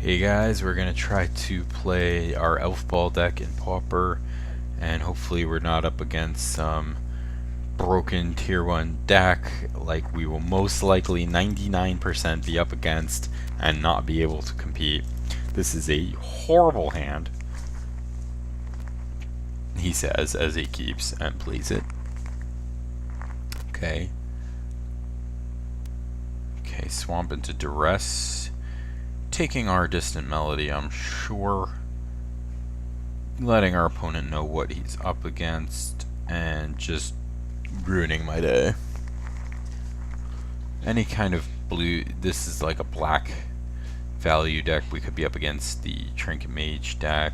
Hey guys, we're gonna try to play our Elfball deck in Pauper, and hopefully we're not up against some broken tier 1 deck like we will most likely 99% be up against and not be able to compete. This is a horrible hand, he says as he keeps and plays it. Okay, swamp into duress. Taking our distant melody, I'm sure. Letting our opponent know what he's up against and just ruining my day. Any kind of blue, this is like a black value deck. We could be up against the Trinket Mage deck,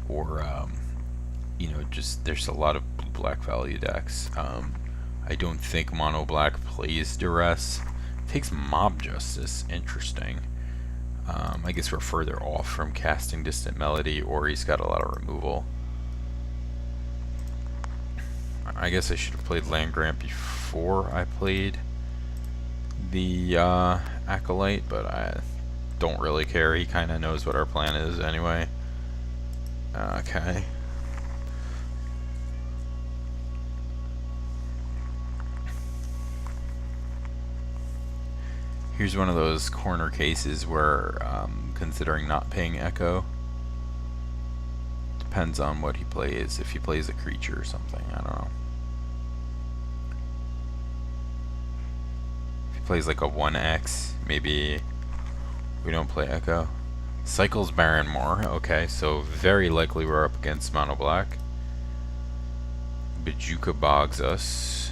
or you know, just there's a lot of blue-black value decks. I don't think mono black plays duress. Takes Mob Justice. Interesting. I guess we're further off from casting Distant Melody, or he's got a lot of removal. I guess I should have played Land Grant before I played the Acolyte, but I don't really care. He kind of knows what our plan is anyway. Okay. Here's one of those corner cases where considering not paying Echo. Depends on what he plays. If he plays a creature or something, I don't know. If he plays like a 1X, maybe we don't play Echo. Cycles Barrenmore. Okay, so very likely we're up against mono black. Bajuka bogs us.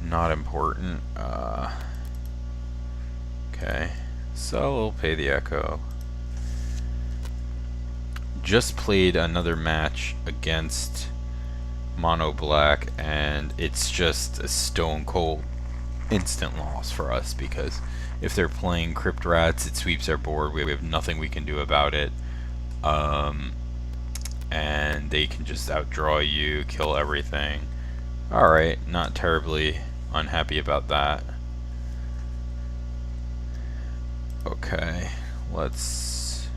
Not important. Okay, so we'll pay the Echo. Just played another match against mono black, and it's just a stone cold instant loss for us, because if they're playing Crypt Rats, it sweeps our board. We have nothing we can do about it, and they can just outdraw you, kill everything. Alright, not terribly unhappy about that. Okay, let's...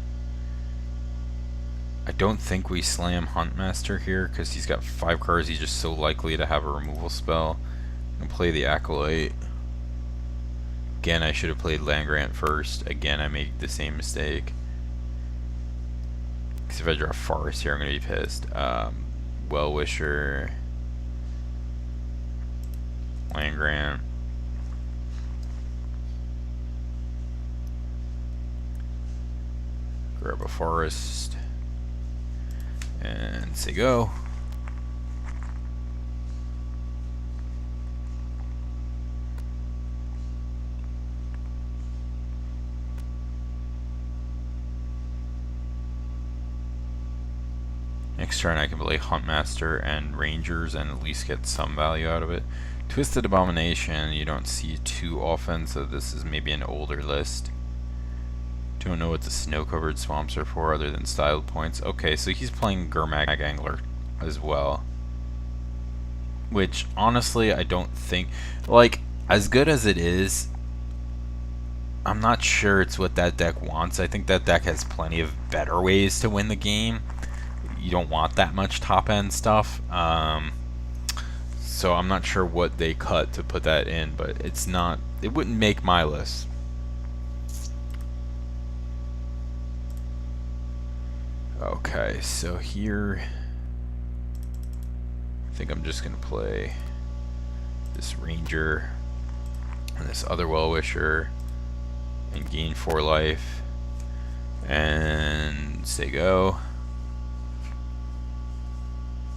I don't think we slam Huntmaster here, because he's got 5 cards. He's just so likely to have a removal spell. I'm going to play the Acolyte. Again, I should have played Land Grant first. Again, I made the same mistake. Because if I draw Forest here, I'm going to be pissed. Well-Wisher. Land Grant. Grab a Forest. And say go. Next turn I can play Huntmaster and Rangers and at least get some value out of it. Twisted Abomination you don't see too often, so this is maybe an older list. Don't know what the snow-covered swamps are for other than styled points. Okay, so he's playing Gurmag Angler as well. Which, honestly, I don't think... Like, as good as it is, I'm not sure it's what that deck wants. I think that deck has plenty of better ways to win the game. You don't want that much top-end stuff. So I'm not sure what they cut to put that in, but it's not... It wouldn't make my list. Okay, so here I think I'm just gonna play this Ranger and this other Well-Wisher and gain 4 life and say go.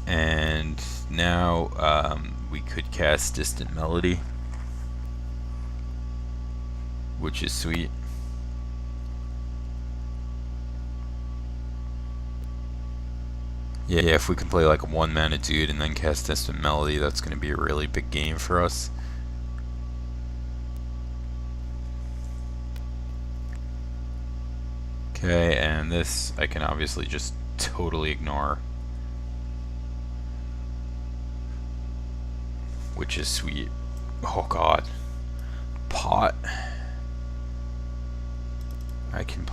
And now we could cast Distant Melody, which is sweet. Yeah, if we can play like a 1-mana dude and then cast Distant Melody, that's going to be a really big game for us. Okay, and this I can obviously just totally ignore, which is sweet. Oh god. Pot.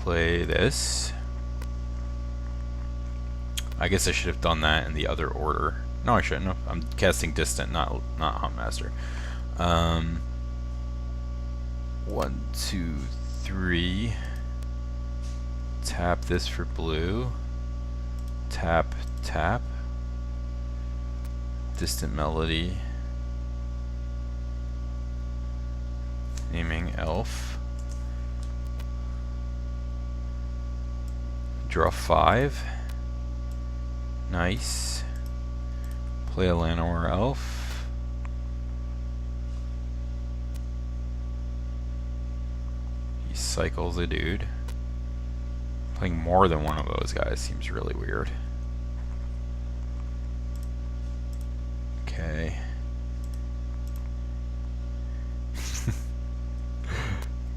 play this. I guess I should have done that in the other order. No, I shouldn't have. I'm casting Distant, not Huntmaster. 1, 2, 3. Tap this for blue. Tap, tap. Distant Melody. Naming Elf. Draw 5. Nice. Play a Llanowar Elf. He cycles a dude. Playing more than one of those guys seems really weird. Okay.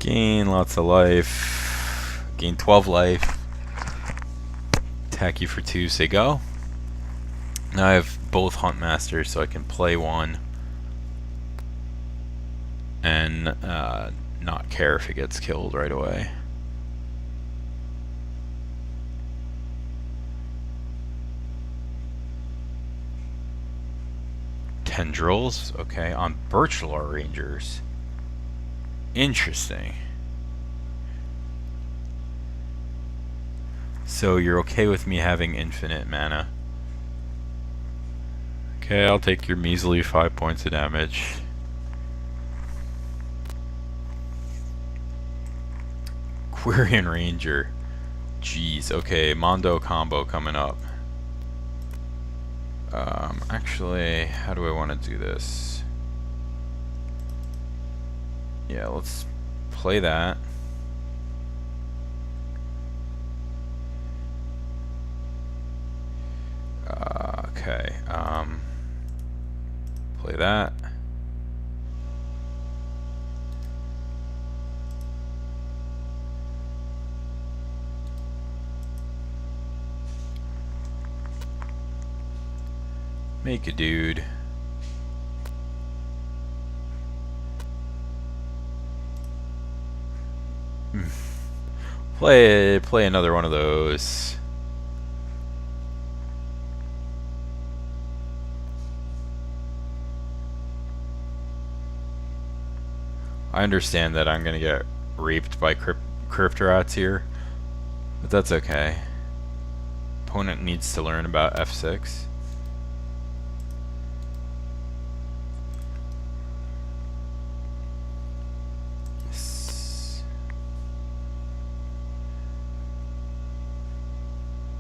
Gain lots of life. Gain 12 life. Attack you for 2, say go. Now I have both Huntmasters, so I can play one and not care if it gets killed right away. Tendrils, okay, on Birchlaw Rangers. Interesting. So you're okay with me having infinite mana? Okay, I'll take your measly 5 points of damage. Quirion Ranger. Jeez, okay, Mondo combo coming up. Actually, how do I want to do this? Yeah, let's play that. Okay, play that. Make a dude. Play another one of those. I understand that I'm gonna get raped by Cryptorats here, but that's okay. Opponent needs to learn about F6. Yes.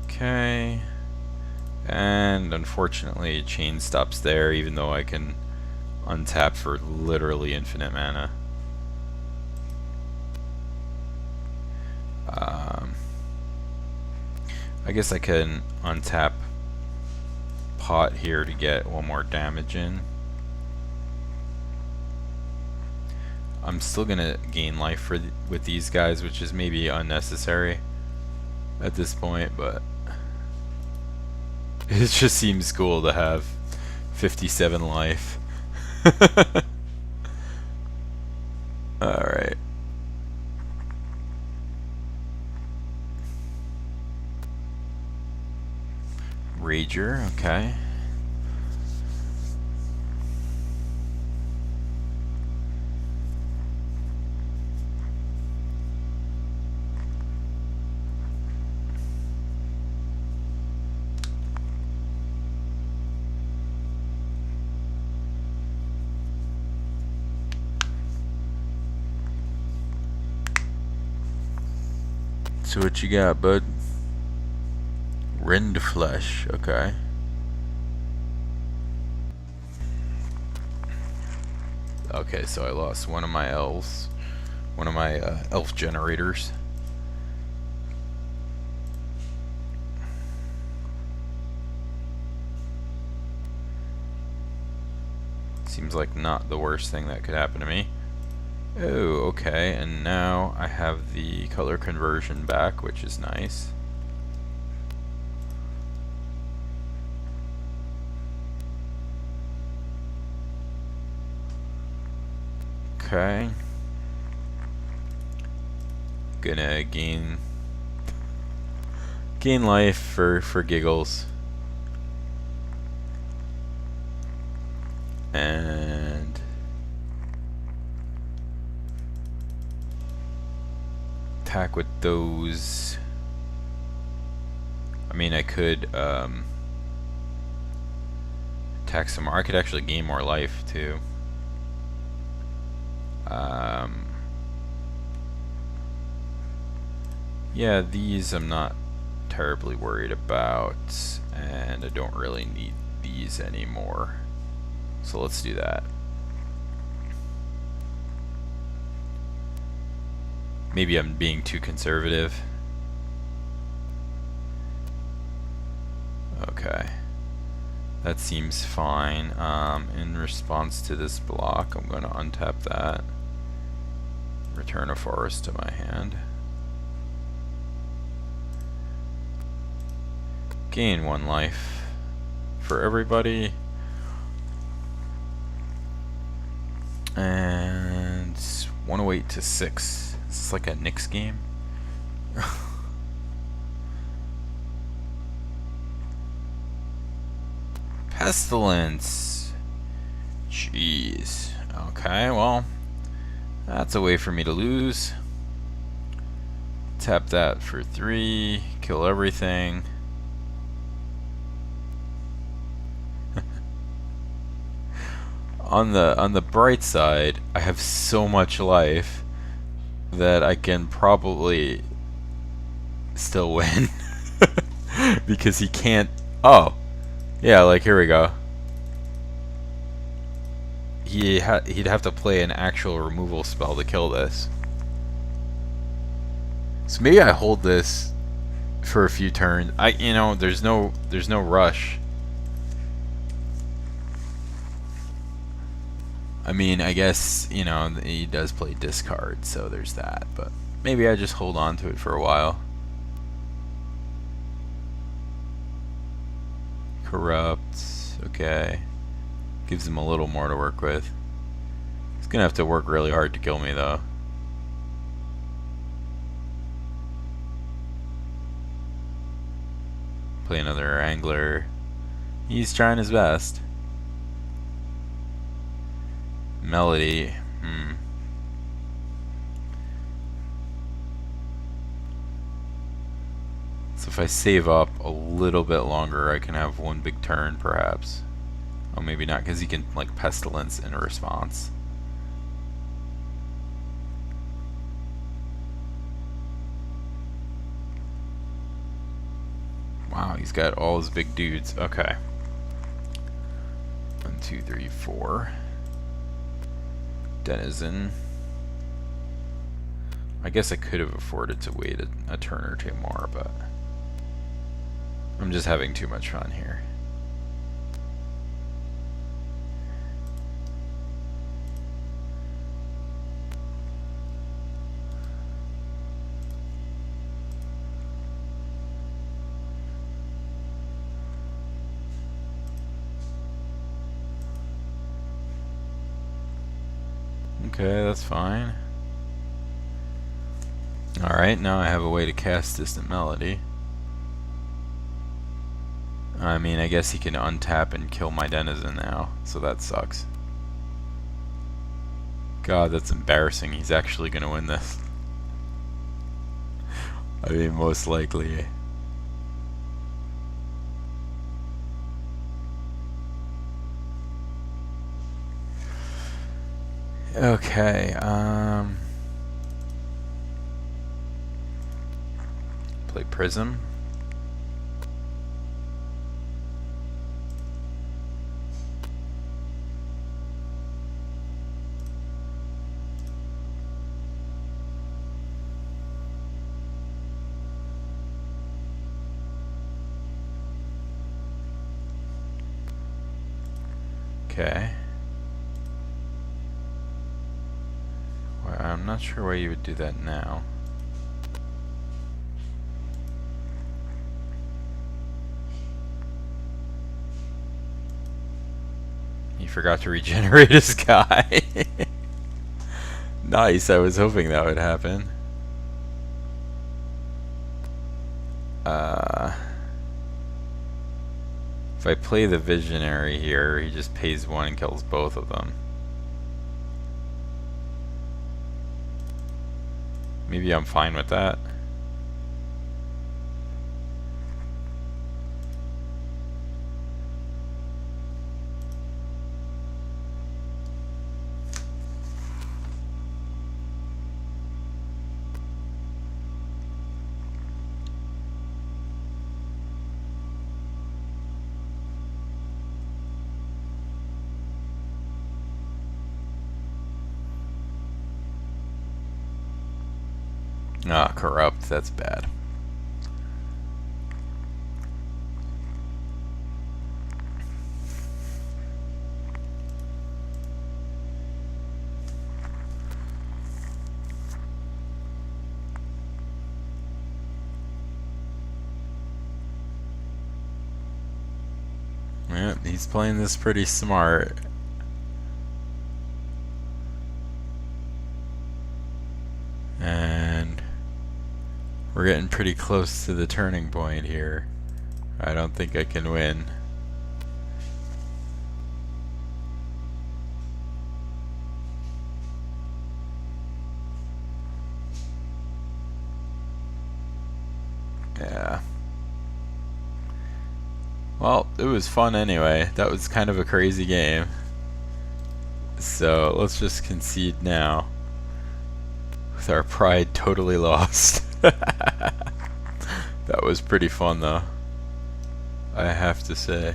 Okay. And unfortunately, chain stops there, even though I can untap for literally infinite mana. I guess I can untap pot here to get one more damage in. I'm still gonna gain life with these guys, which is maybe unnecessary at this point, but it just seems cool to have 57 life. Alright. Rager, okay. So what you got, bud? Rend Flesh, okay. Okay, so I lost one of my elves, one of my elf generators. Seems like not the worst thing that could happen to me. Oh, okay, and now I have the color conversion back, which is nice. Okay. Gonna gain Gain life for giggles. And attack with those. I mean, I could attack some more. I could actually gain more life too. Yeah, these I'm not terribly worried about, and I don't really need these anymore. So let's do that. Maybe I'm being too conservative. Okay. That seems fine. In response to this block, I'm going to untap that. Return a forest to my hand. Gain 1 life for everybody. And 108 to 6. This is like a Knicks game. Pestilence. Jeez. Okay, well, that's a way for me to lose. Tap that for 3. Kill everything. On the bright side, I have so much life that I can probably still win. Because he can't. Oh, yeah, like here we go. He'd have to play an actual removal spell to kill this. So maybe I hold this for a few turns. There's no rush. I mean, I guess, he does play discard, so there's that, but maybe I just hold on to it for a while. Corrupt, okay. Gives him a little more to work with. He's gonna have to work really hard to kill me, though. Play another angler. He's trying his best. Melody. So if I save up a little bit longer, I can have 1 big turn, perhaps. Oh, maybe not, because he can, like, Pestilence in a response. Wow, he's got all his big dudes. Okay. 1, 2, 3, 4. Denizen. I guess I could have afforded to wait a turn or 2 more, but I'm just having too much fun here. Okay, that's fine. Alright, now I have a way to cast Distant Melody. I mean, I guess he can untap and kill my Denizen now, so that sucks. God, that's embarrassing. He's actually gonna win this. I mean, most likely. Okay, play Prism. Okay. Well, I'm not sure why you would do that now. He forgot to regenerate his guy. Nice, I was hoping that would happen. If I play the Visionary here, he just pays 1 and kills both of them. Maybe I'm fine with that. Ah, corrupt, that's bad. Yeah, he's playing this pretty smart. And we're getting pretty close to the turning point here. I don't think I can win. Yeah. Well, it was fun anyway. That was kind of a crazy game. So let's just concede now. With our pride totally lost. That was pretty fun though, I have to say.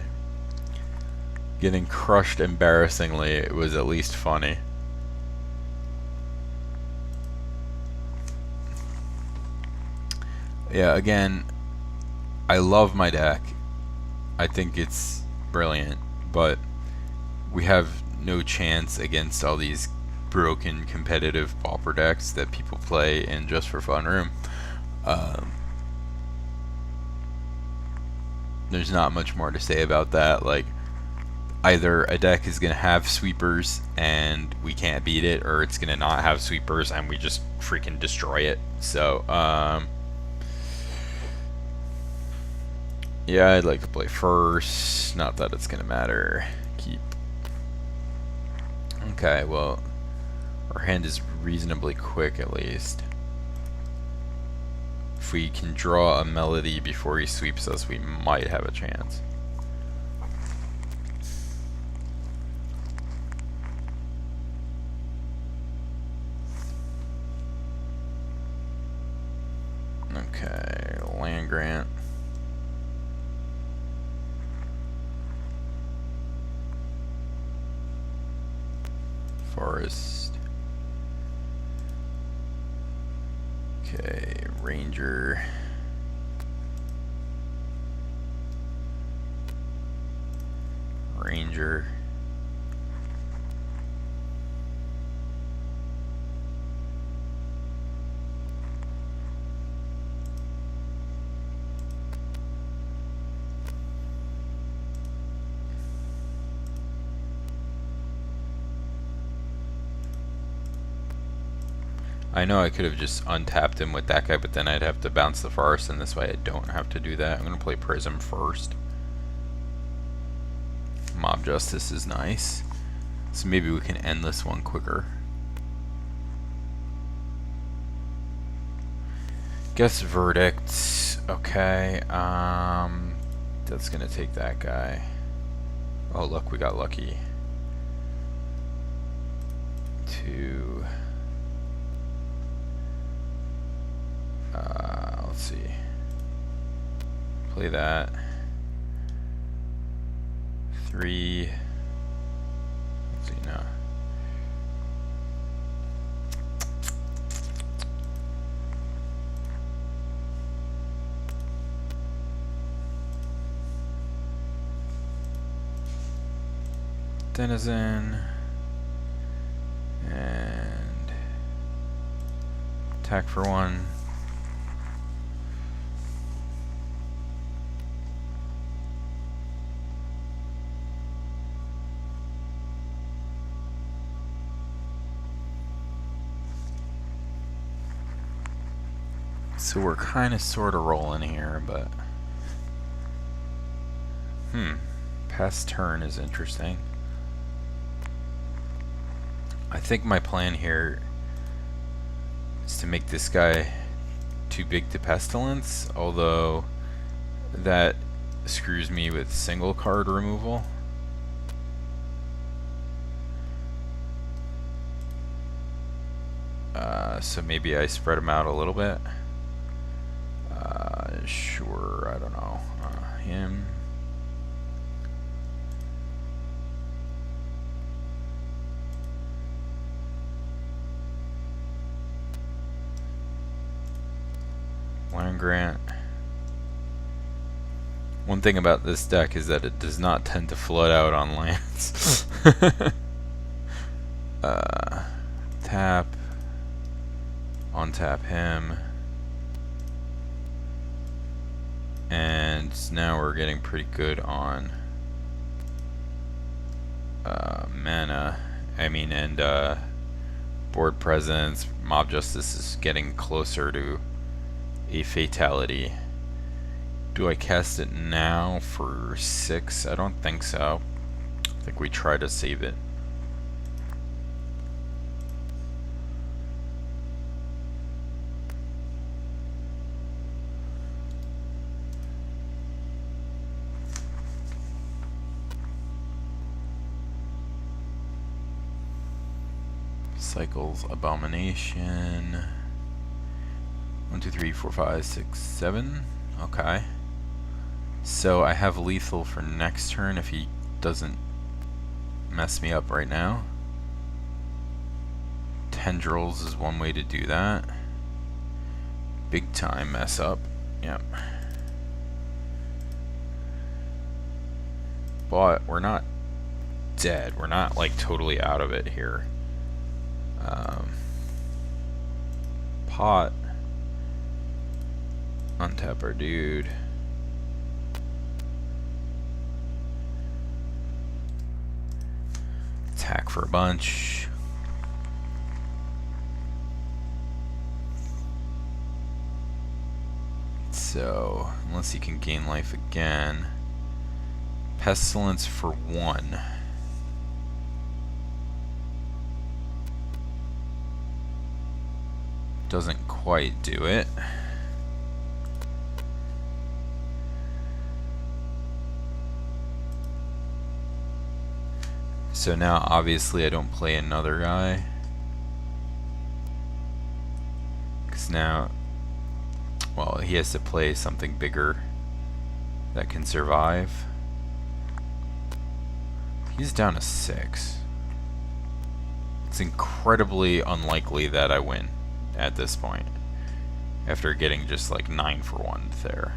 Getting crushed embarrassingly, it was at least funny. Yeah, again, I love my deck. I think it's brilliant, but we have no chance against all these broken competitive Pauper decks that people play in Just for Fun room. There's not much more to say about that. Like, either a deck is gonna have sweepers and we can't beat it, or it's gonna not have sweepers and we just freaking destroy it. So yeah, I'd like to play first. Not that it's gonna matter. Keep. Okay, well, our hand is reasonably quick at least. If we can draw a melody before he sweeps us, we might have a chance. Okay, land grant. Forest. Okay, ranger. Ranger. I know I could have just untapped him with that guy, but then I'd have to bounce the forest, and this way I don't have to do that. I'm going to play Prism first. Mob Justice is nice. So maybe we can end this one quicker. Guess Verdict. Okay, that's going to take that guy. Oh, look, we got lucky. Two. Let's see. Play that. 3. Let's see now. Denizen. And attack for 1. So we're kind of sort of rolling here, but pass turn is interesting. I think my plan here is to make this guy too big to pestilence, although that screws me with single card removal. So maybe I spread them out a little bit. Sure, I don't know. Him. Land grant. One thing about this deck is that it does not tend to flood out on lands. Tap. Untap him. And now we're getting pretty good on mana. And board presence. Mob Justice is getting closer to a fatality. Do I cast it now for 6? I don't think so. I think we try to save it. Cycles Abomination. 1, 2, 3, 4, 5, 6, 7. Okay. So I have lethal for next turn if he doesn't mess me up right now. Tendrils is one way to do that. Big time mess up. Yep. But we're not dead. We're not like totally out of it here. Pot. Untap our dude. Attack for a bunch. So, unless he can gain life again. Pestilence for 1. Doesn't quite do it. So now obviously I don't play another guy, because now, well, he has to play something bigger that can survive. He's down to 6. It's incredibly unlikely that I win at this point, after getting just like 9 for 1 there.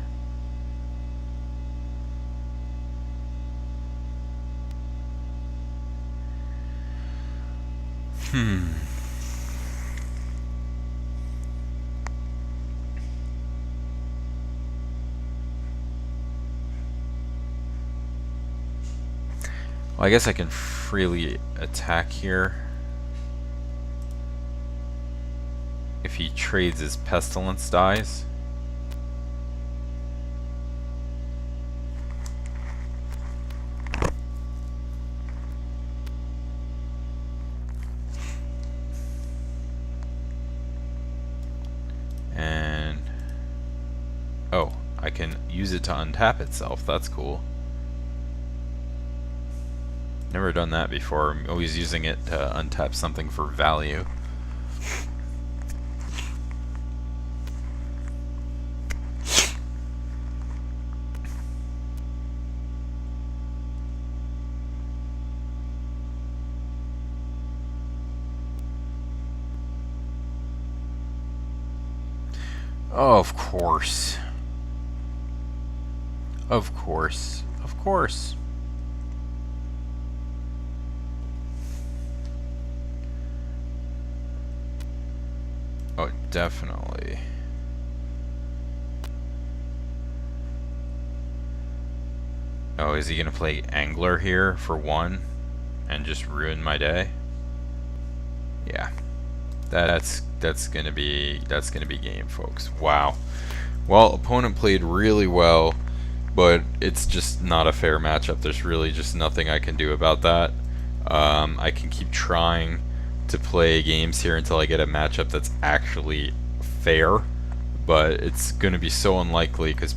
Well, I guess I can freely attack here. If he trades his pestilence dies. And oh, I can use it to untap itself. That's cool. Never done that before. I'm always using it to untap something for value. Oh, of course. Of course. Of course. Oh, definitely. Oh, is he gonna play Angler here for 1 and just ruin my day? Yeah. That's gonna be game, folks. Wow. Well, opponent played really well, but it's just not a fair matchup. There's really just nothing I can do about that. I can keep trying to play games here until I get a matchup that's actually fair, but it's going to be so unlikely because